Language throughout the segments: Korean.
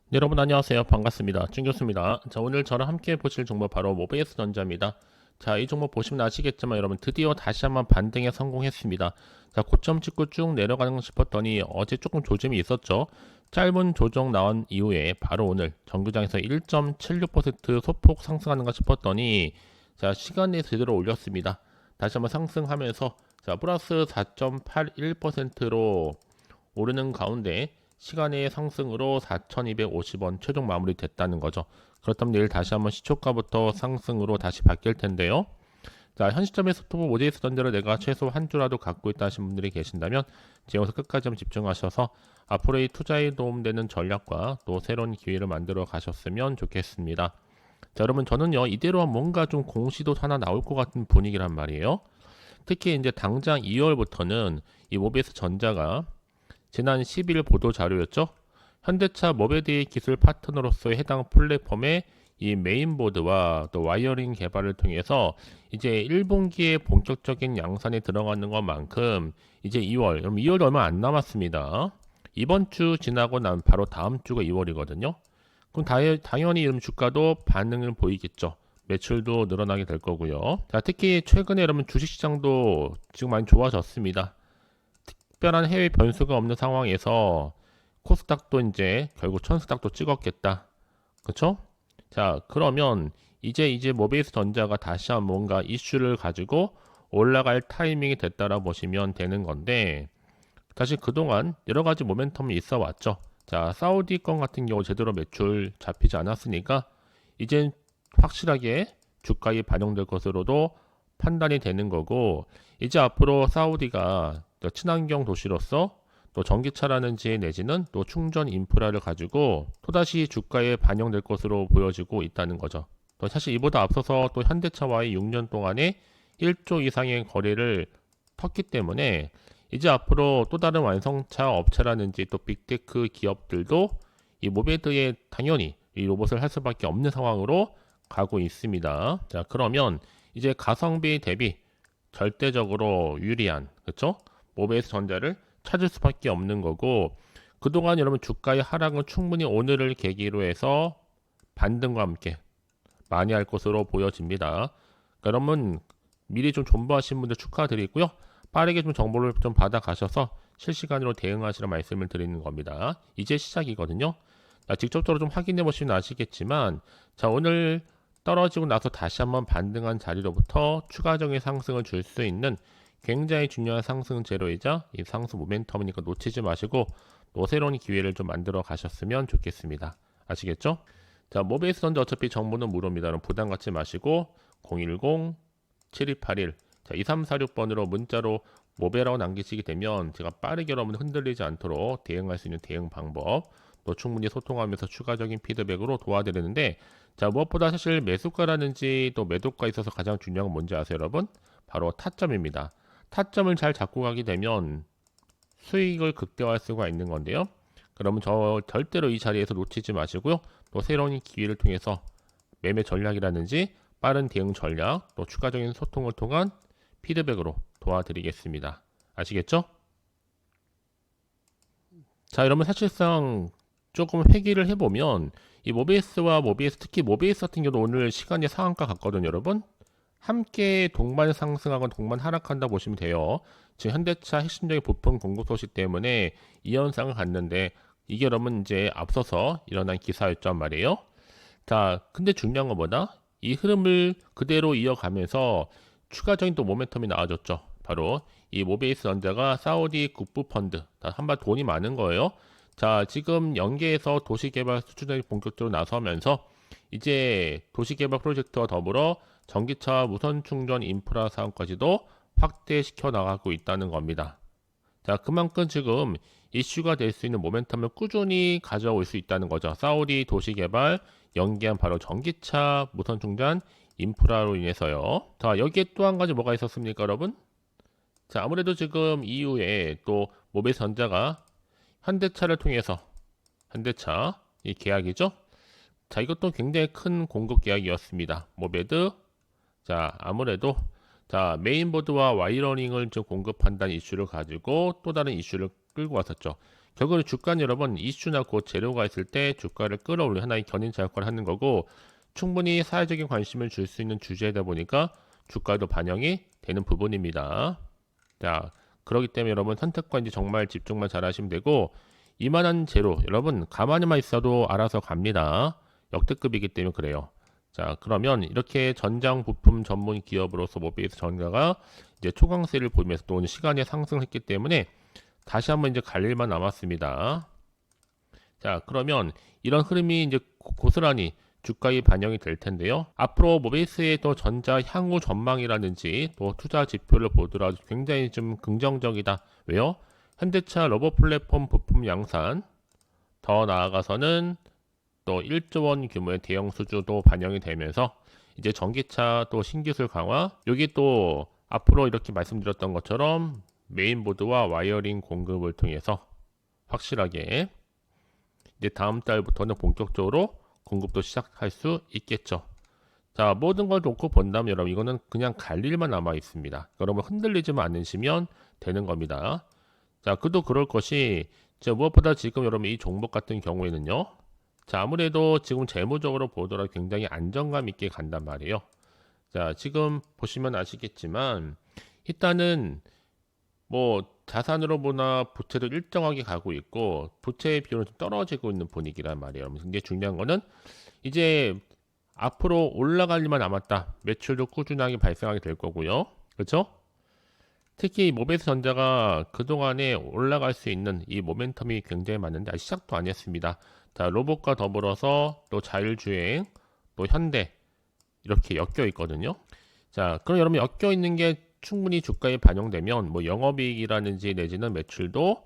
네, 여러분 안녕하세요. 반갑습니다. 준교수입니다. 자, 오늘 저랑 함께 보실 종목 바로 모비스 전자입니다. 자, 이 종목 보시면 아시겠지만 여러분 드디어 다시 한번 반등에 성공했습니다. 자, 고점 찍고 쭉 내려가는 거 싶었더니 어제 조금 조짐이 있었죠. 짧은 조정 나온 이후에 바로 오늘 정규장에서 1.76% 소폭 상승하는 가 싶었더니 자, 시간 내에 제대로 올렸습니다. 다시 한번 상승하면서 자, 플러스 4.81%로 오르는 가운데 시간의 상승으로 4,250원 최종 마무리됐다는 거죠. 그렇다면 내일 다시 한번 시초가부터 상승으로 다시 바뀔 텐데요. 자, 현 시점에 스톱 오제이스 전제를 내가 최소 한 주라도 갖고 있다 하신 분들이 계신다면 제 영상 끝까지 한번 집중하셔서 앞으로의 투자에 도움되는 전략과 또 새로운 기회를 만들어 가셨으면 좋겠습니다. 자, 여러분 저는요 이대로 뭔가 좀 공시도 하나 나올 것 같은 분위기란 말이에요. 특히 이제 당장 2월부터는 이 모비스 전자가 지난 10일 보도 자료였죠. 현대차 모베드의 기술 파트너로서의 해당 플랫폼의 이 메인보드와 또 와이어링 개발을 통해서 이제 1분기에 본격적인 양산에 들어가는 것만큼 이제 2월, 그럼 2월이 얼마 안 남았습니다. 이번 주 지나고 난 바로 다음 주가 2월이거든요. 그럼 당연히 이런 주가도 반응을 보이겠죠. 매출도 늘어나게 될 거고요. 자, 특히 최근에 여러분 주식시장도 지금 많이 좋아졌습니다. 특별한 해외 변수가 없는 상황에서 코스닥도 이제 결국 천스닥도 찍었겠다. 그쵸? 자, 그러면 이제 모비스 전자가 다시 한번 뭔가 이슈를 가지고 올라갈 타이밍이 됐다라 보시면 되는 건데, 사실 그동안 여러 가지 모멘텀이 있어 왔죠. 자, 사우디 건 같은 경우 제대로 매출 잡히지 않았으니까 이젠 확실하게 주가에 반영될 것으로도 판단이 되는 거고, 이제 앞으로 사우디가 친환경 도시로서 또 전기차라는지 내지는 또 충전 인프라를 가지고 또다시 주가에 반영될 것으로 보여지고 있다는 거죠. 또 사실 이보다 앞서서 또 현대차와의 6년 동안에 1조 이상의 거래를 텄기 때문에 이제 앞으로 또 다른 완성차 업체라든지 또 빅테크 기업들도 이 모베드에 당연히 이 로봇을 할 수밖에 없는 상황으로 가고 있습니다. 자, 그러면 이제 가성비 대비 절대적으로 유리한, 그쵸? 모베스 전자를 찾을 수밖에 없는 거고, 그동안 여러분 주가의 하락은 충분히 오늘을 계기로 해서 반등과 함께 많이 할 것으로 보여집니다. 그러니까 여러분 미리 좀 존버하신 분들 축하드리고요. 빠르게 좀 정보를 좀 받아 가셔서 실시간으로 대응하시라 말씀을 드리는 겁니다. 이제 시작이거든요. 자, 직접적으로 좀 확인해 보시면 아시겠지만, 자, 오늘 떨어지고 나서 다시 한번 반등한 자리로부터 추가적인 상승을 줄 수 있는 굉장히 중요한 상승 재료이자 이 상승 모멘텀이니까 놓치지 마시고 또 새로운 기회를 좀 만들어 가셨으면 좋겠습니다. 아시겠죠? 자, 모베이스 던데 어차피 정보는 무료입니다. 그럼 부담 갖지 마시고 010-7281 자, 2346번으로 문자로 모베라고 남기시게 되면 제가 빠르게 여러분 흔들리지 않도록 대응할 수 있는 대응 방법 또 충분히 소통하면서 추가적인 피드백으로 도와드리는데, 자, 무엇보다 사실 매수가라든지 또 매도가에 있어서 가장 중요한 건 뭔지 아세요, 여러분? 바로 타점입니다. 타점을 잘 잡고 가게 되면 수익을 극대화할 수가 있는 건데요. 그러면 절대로 이 자리에서 놓치지 마시고요. 또 새로운 기회를 통해서 매매 전략이라든지 빠른 대응 전략, 또 추가적인 소통을 통한 피드백으로 도와드리겠습니다. 아시겠죠? 자, 여러분 사실상 조금 회귀를 해보면 이 모비스와 모비스, 특히 모비스 같은 경우도 오늘 시간이 상한가 같거든요, 여러분. 함께 동반 상승하거나 동반 하락한다 보시면 돼요. 지금 현대차 핵심적인 부품 공급 소식 때문에 이 현상을 갖는데 이게 여러분 이제 앞서서 일어난 기사였단 말이에요. 자, 근데 중요한 건 뭐다? 이 흐름을 그대로 이어가면서 추가적인 또 모멘텀이 나와줬죠. 바로 이 모베이스 전자가 사우디 국부 펀드, 한발 돈이 많은 거예요. 자, 지금 연계해서 도시개발 수준을 본격적으로 나서면서 이제 도시개발 프로젝트와 더불어 전기차 무선 충전 인프라 사업까지도 확대시켜 나가고 있다는 겁니다. 자, 그만큼 지금 이슈가 될 수 있는 모멘텀을 꾸준히 가져올 수 있다는 거죠. 사우디 도시개발 연계한 바로 전기차 무선 충전 인프라로 인해서요. 자, 여기에 또 한 가지 뭐가 있었습니까, 여러분? 자, 아무래도 지금 이후에 또 모베이스전자가 현대차를 통해서 현대차 이 계약이죠. 자, 이것도 굉장히 큰 공급 계약이었습니다. 모베드. 자, 아무래도 자, 메인보드와 와이러닝을 좀 공급한다는 이슈를 가지고 또 다른 이슈를 끌고 왔었죠. 결국은 주가는 여러분 이슈나 곧 재료가 있을 때 주가를 끌어올리는 하나의 견인차 역할을 하는 거고, 충분히 사회적인 관심을 줄 수 있는 주제이다 보니까 주가에도 반영이 되는 부분입니다. 자, 그렇기 때문에 여러분 선택과 이제 정말 집중만 잘 하시면 되고, 이만한 재료 여러분 가만히만 있어도 알아서 갑니다. 역대급이기 때문에 그래요. 자, 그러면 이렇게 전장 부품 전문 기업으로서 모비스 전가가 이제 초강세를 보이면서 또 오늘 시간에 상승했기 때문에 다시 한번 이제 갈 일만 남았습니다. 자, 그러면 이런 흐름이 이제 고스란히 주가에 반영이 될 텐데요. 앞으로 모비스의 또 전자 향후 전망이라든지 또 투자 지표를 보더라도 굉장히 좀 긍정적이다. 왜요? 현대차 로봇 플랫폼 부품 양산, 더 나아가서는 또 1조 원 규모의 대형 수주도 반영이 되면서 이제 전기차 또 신기술 강화, 여기 또 앞으로 이렇게 말씀드렸던 것처럼 메인보드와 와이어링 공급을 통해서 확실하게 이제 다음 달부터는 본격적으로 공급도 시작할 수 있겠죠. 자, 모든 걸 놓고 본다면 여러분 이거는 그냥 갈 일만 남아 있습니다. 여러분 흔들리지만 않으시면 되는 겁니다. 자, 그도 그럴 것이 무엇보다 지금 여러분 이 종목 같은 경우에는요. 자, 아무래도 지금 재무적으로 보더라도 굉장히 안정감 있게 간단 말이에요. 자, 지금 보시면 아시겠지만 일단은 뭐 자산으로 보나 부채도 일정하게 가고 있고 부채의 비율은 좀 떨어지고 있는 분위기란 말이에요. 근데 중요한 거는 이제 앞으로 올라갈 일만 남았다. 매출도 꾸준하게 발생하게 될 거고요. 그렇죠? 특히 모비스 전자가 그동안에 올라갈 수 있는 이 모멘텀이 굉장히 많은데 아직 시작도 안 했습니다. 자, 로봇과 더불어서 또 자율주행, 또 현대 이렇게 엮여 있거든요. 자, 그럼 여러분 엮여 있는 게 충분히 주가에 반영되면 뭐 영업이익이라든지 내지는 매출도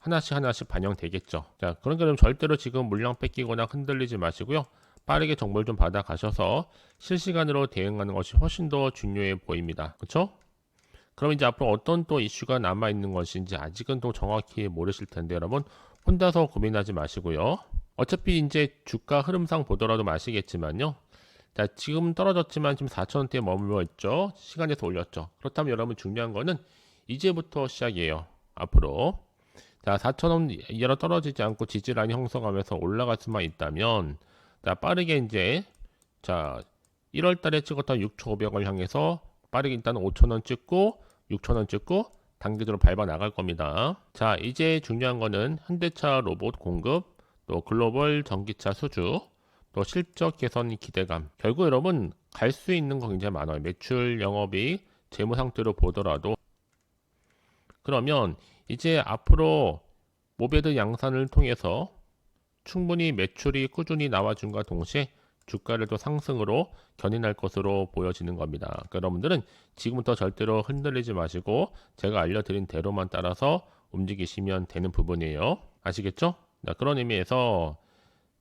하나씩 반영되겠죠. 자, 그러니까 여러분 절대로 지금 물량 뺏기거나 흔들리지 마시고요. 빠르게 정보를 좀 받아 가셔서 실시간으로 대응하는 것이 훨씬 더 중요해 보입니다. 그렇죠? 그럼 이제 앞으로 어떤 또 이슈가 남아 있는 것인지 아직은 또 정확히 모르실 텐데 여러분 혼자서 고민하지 마시고요. 어차피 이제 주가 흐름상 보더라도 아시겠지만요. 자, 지금 떨어졌지만 지금 4,000원대에 머물러 있죠. 시간에서 올렸죠. 그렇다면 여러분 중요한 거는 이제부터 시작이에요. 앞으로. 자, 4,000원 이하로 떨어지지 않고 지지라인이 형성하면서 올라갈 수만 있다면 자, 빠르게 이제 자, 1월 달에 찍었던 6,500원 향해서 빠르게 일단 5,000원 찍고 6,000원 찍고 단계적으로 밟아 나갈 겁니다. 자, 이제 중요한 거는 현대차 로봇 공급, 또 글로벌 전기차 수주, 또 실적 개선 기대감. 결국 여러분 갈 수 있는 거 굉장히 많아요. 매출, 영업이익, 재무 상태로 보더라도. 그러면 이제 앞으로 모베드 양산을 통해서 충분히 매출이 꾸준히 나와준과 동시에 주가를 또 상승으로 견인할 것으로 보여지는 겁니다. 그러니까 여러분들은 지금부터 절대로 흔들리지 마시고 제가 알려드린 대로만 따라서 움직이시면 되는 부분이에요. 아시겠죠? 자, 그런 의미에서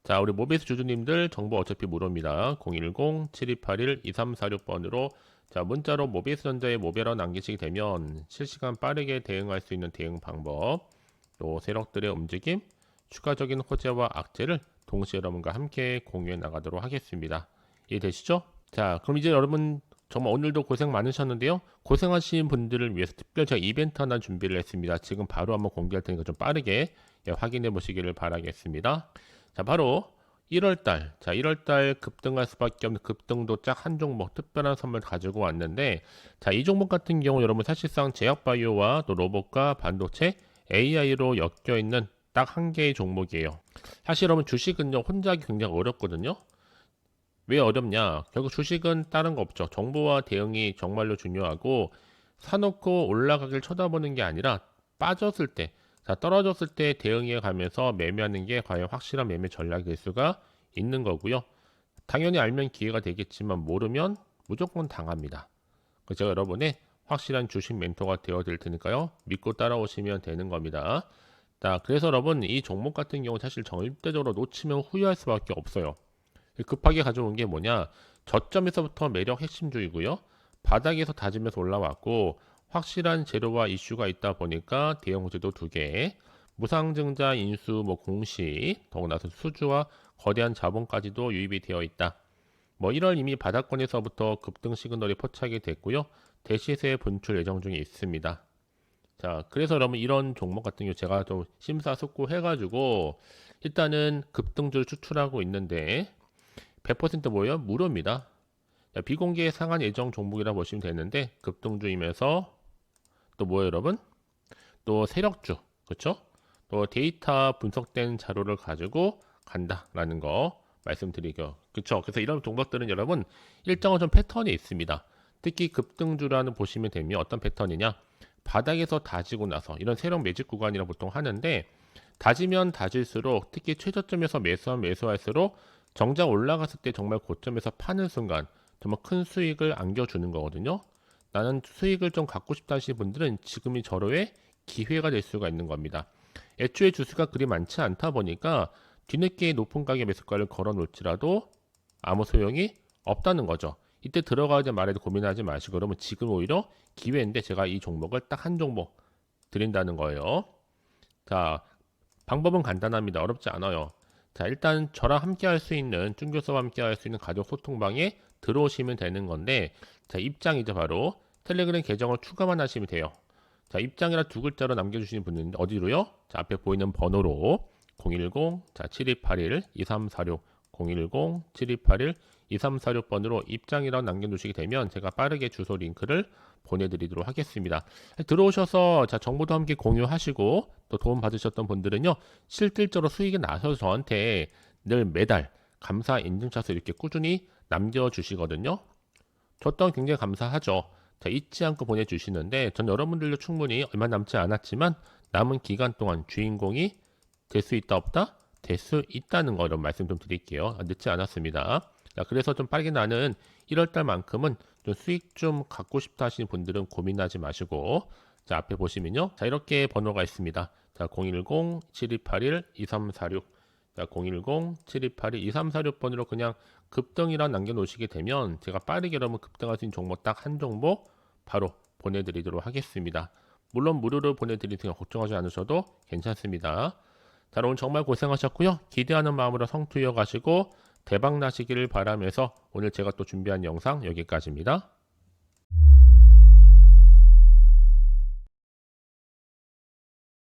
자, 우리 모비스 주주님들 정보 어차피 무료입니다. 010-7281-2346번으로 자, 문자로 모비스 전자의 모베러 남기시게 되면 실시간 빠르게 대응할 수 있는 대응 방법, 또 세력들의 움직임, 추가적인 호재와 악재를 동시에 여러분과 함께 공유해 나가도록 하겠습니다. 이해되시죠? 자, 그럼 이제 여러분 정말 오늘도 고생 많으셨는데요. 고생하신 분들을 위해서 특별 제가 이벤트 하나 준비를 했습니다. 지금 바로 한번 공개할 테니까 좀 빠르게 확인해 보시기를 바라겠습니다. 자, 바로 1월달. 자, 1월달 급등할 수밖에 없는 급등도 짝 한 종목 특별한 선물 가지고 왔는데, 자, 이 종목 같은 경우 여러분 사실상 제약바이오와 또 로봇과 반도체, AI로 엮여 있는 딱 한 개의 종목이에요. 사실 여러분 주식은요 혼자 하기 굉장히 어렵거든요. 왜 어렵냐? 결국 주식은 다른 거 없죠. 정보와 대응이 정말로 중요하고 사놓고 올라가길 쳐다보는 게 아니라 빠졌을 때, 자, 떨어졌을 때 대응해 가면서 매매하는 게 과연 확실한 매매 전략이 될 수가 있는 거고요. 당연히 알면 기회가 되겠지만 모르면 무조건 당합니다. 그래서 제가 여러분의 확실한 주식 멘토가 되어 드릴 테니까요. 믿고 따라오시면 되는 겁니다. 자, 그래서 여러분 이 종목 같은 경우 사실 절대적으로 놓치면 후회할 수밖에 없어요. 급하게 가져온 게 뭐냐? 저점에서부터 매력 핵심주의고요. 바닥에서 다지면서 올라왔고 확실한 재료와 이슈가 있다 보니까 대형 호재도 2개, 무상증자 인수 뭐 공시, 더구나서 수주와 거대한 자본까지도 유입이 되어 있다. 뭐 1월 이미 바닥권에서부터 급등 시그널이 포착이 됐고요. 대시세 분출 예정 중에 있습니다. 자, 그래서 여러분 이런 종목 같은 경우 제가 좀 심사숙고해가지고 일단은 급등주를 추출하고 있는데 100% 뭐예요? 무료입니다. 자, 비공개 상한 예정 종목이라 보시면 되는데 급등주이면서 또 뭐예요, 여러분? 또 세력주, 그렇죠? 또 데이터 분석된 자료를 가지고 간다라는 거 말씀드리고, 그렇죠? 그래서 이런 종목들은 여러분 일정한 좀 패턴이 있습니다. 특히 급등주라는 보시면 되면 어떤 패턴이냐? 바닥에서 다지고 나서 이런 세력 매집 구간이라 보통 하는데 다지면 다질수록 특히 최저점에서 매수할수록 정작 올라갔을 때 정말 고점에서 파는 순간 정말 큰 수익을 안겨주는 거거든요. 나는 수익을 좀 갖고 싶다 하시는 분들은 지금이 절호의 기회가 될 수가 있는 겁니다. 애초에 주수가 그리 많지 않다 보니까 뒤늦게 높은 가격 매수가를 걸어 놓을지라도 아무 소용이 없다는 거죠. 이때 들어가야 말에도 고민하지 마시고 그러면 지금 오히려 기회인데 제가 이 종목을 딱 한 종목 드린다는 거예요. 자, 방법은 간단합니다. 어렵지 않아요. 자, 일단 저랑 함께 할 수 있는 준교수와 함께 할 수 있는 가족 소통방에 들어오시면 되는 건데, 자, 입장이죠. 바로 텔레그램 계정을 추가만 하시면 돼요. 자, 입장이라 두 글자로 남겨주시는 분은 어디로요? 자, 앞에 보이는 번호로 010 7281 2346 010 7281 2346번으로 입장이라고 남겨주시게 되면 제가 빠르게 주소 링크를 보내드리도록 하겠습니다. 들어오셔서 자, 정보도 함께 공유하시고 또 도움 받으셨던 분들은요, 실질적으로 수익이 나셔서 저한테 늘 매달 감사 인증샷을 이렇게 꾸준히 남겨주시거든요. 저 또한 굉장히 감사하죠. 자, 잊지 않고 보내주시는데 전 여러분들도 충분히 얼마 남지 않았지만 남은 기간 동안 주인공이 될 수 있다 없다? 될 수 있다는 거 이런 말씀 좀 드릴게요. 늦지 않았습니다. 자, 그래서 좀 빠르게 나는 1월달만큼은 좀 수익 좀 갖고 싶다 하시는 분들은 고민하지 마시고 자, 앞에 보시면요. 자, 이렇게 번호가 있습니다. 자, 010-7281-2346 자, 010-7281-2346번으로 그냥 급등이란 남겨놓으시게 되면 제가 빠르게 여러분 급등할 수 있는 종목 딱 한 종목 바로 보내드리도록 하겠습니다. 물론 무료로 보내드리니까 걱정하지 않으셔도 괜찮습니다. 자, 오늘 정말 고생하셨고요. 기대하는 마음으로 성투 이어가시고 대박 나시기를 바라면서 오늘 제가 또 준비한 영상 여기까지입니다.